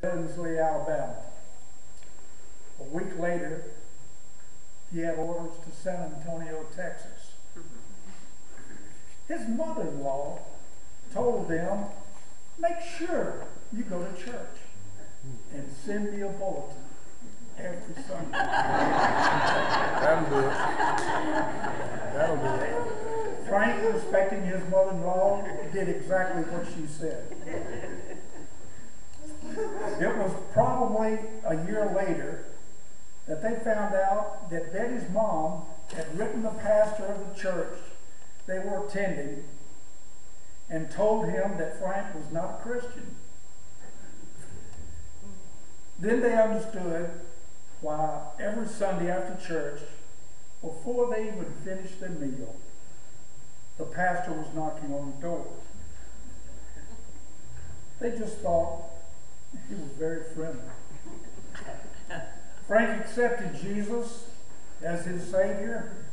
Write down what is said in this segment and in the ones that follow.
Billingsley, Alabama. A week later, he had orders to San Antonio, Texas. His mother-in-law told them, make sure you go to church and send me a bulletin every Sunday. That'll do it. That'll do it. Frank, respecting his mother-in-law, did exactly what she said. It was probably a year later that they found out that Betty's mom had written the pastor of the church they were attending and told him that Frank was not a Christian. Then they understood why every Sunday after church, before they even finished their meal, the pastor was knocking on the door. They just thought he was very friendly. Frank accepted Jesus as his Savior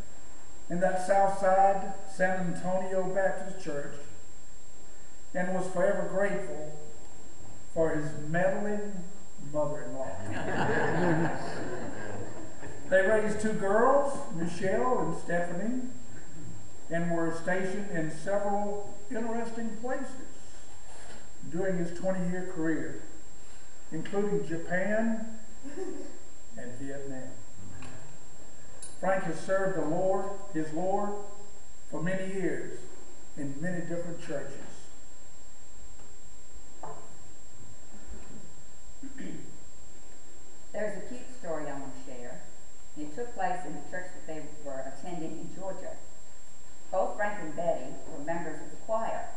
in that Southside San Antonio Baptist Church and was forever grateful for his meddling mother-in-law. They raised two girls, Michelle and Stephanie, and were stationed in several interesting places during his 20-year career, including Japan and Vietnam. Frank has served the Lord, his Lord, for many years in many different churches. There's a cute story I want to share. It took place in the church that they were attending in Georgia. Both Frank and Betty were members of the choir,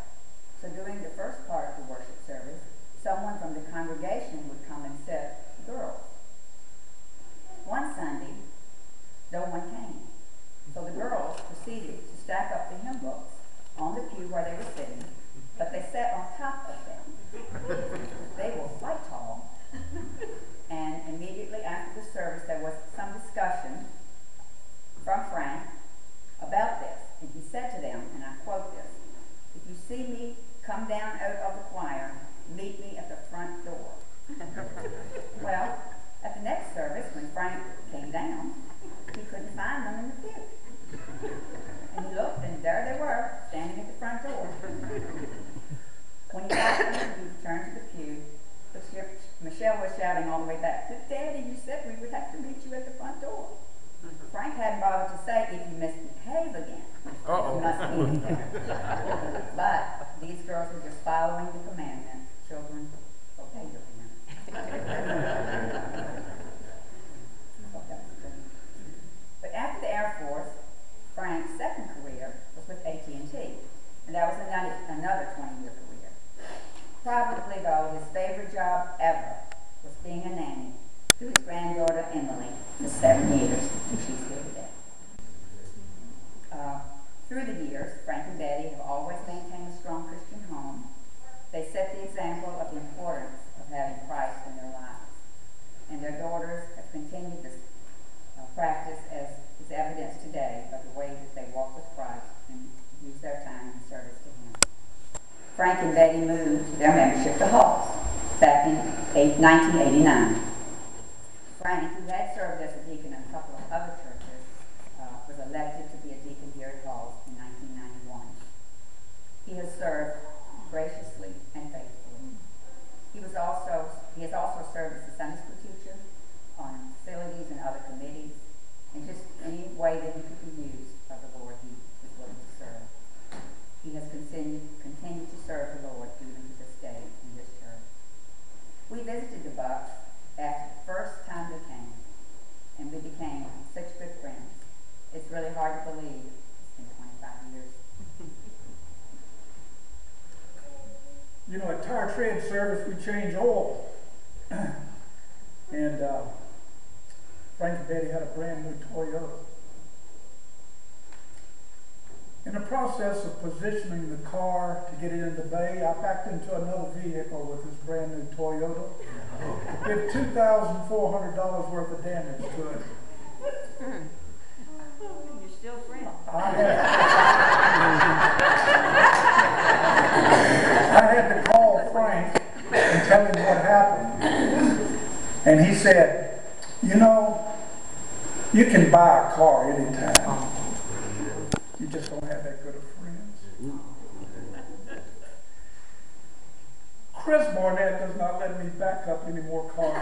so during the first part of the worship service, someone from the congregation would come and sit with the girls. One Sunday, no one came, so the girls proceeded to stack up the hymn books on the pew where they were sitting, but they sat on top of them. They were quite tall, and immediately after the service there was some discussion from Frank about this, and he said to them, and I quote this, "If you see me come down out of the choir, meet me at the front door." Well, at the next service, when Frank came down, he couldn't find them in the pew. And he looked, and there they were, standing at the front door. When he got them, he returned to the pew. Michelle was shouting all the way back, "But Daddy, you said we would have to meet you at the front door." Frank hadn't bothered to say, "If you misbehave again, you must meet me there." But these girls were just following the commandment. Children, obey your parents. But after the Air Force, Frank's second career was with AT&T, and that was another 20-year career. Probably, though, his favorite job ever was being a nanny to his granddaughter Emily for 7 years, and she's here today. Through the years, Frank and Betty have always maintained a strong Christian home. They set the example of the importance of having Christ in their lives, and their daughters have continued this practice, as is evidenced today by the way that they walk with Christ and use their time in service to Him. Frank and Betty moved their membership to Halls back in 1989. Frank, who had served as a deacon in a couple of other churches, was elected to be a deacon here at Halls in 1991. He has served graciously and faithfully. He has also served as a Sunday school teacher, on facilities and other committees, and just any way that he could be used by the Lord, he was willing to serve. He has continued to serve the Lord even to this day in this church. We visited the Bucks after the first time they came, and we became such good friends. It's really hard to believe it's been 25 years. You know, at Tire Trade Service, we change oil. And Frank and Betty had a brand new Toyota. In the process of positioning the car to get it in the bay, I backed into another vehicle with this brand new Toyota. Did $2,400 worth of damage to it. You're still friends. I had to call Frank and tell him what happened. And he said, you know, you can buy a car anytime. You just don't have that good of friends. Chris Barnett does not let me back up any more cars.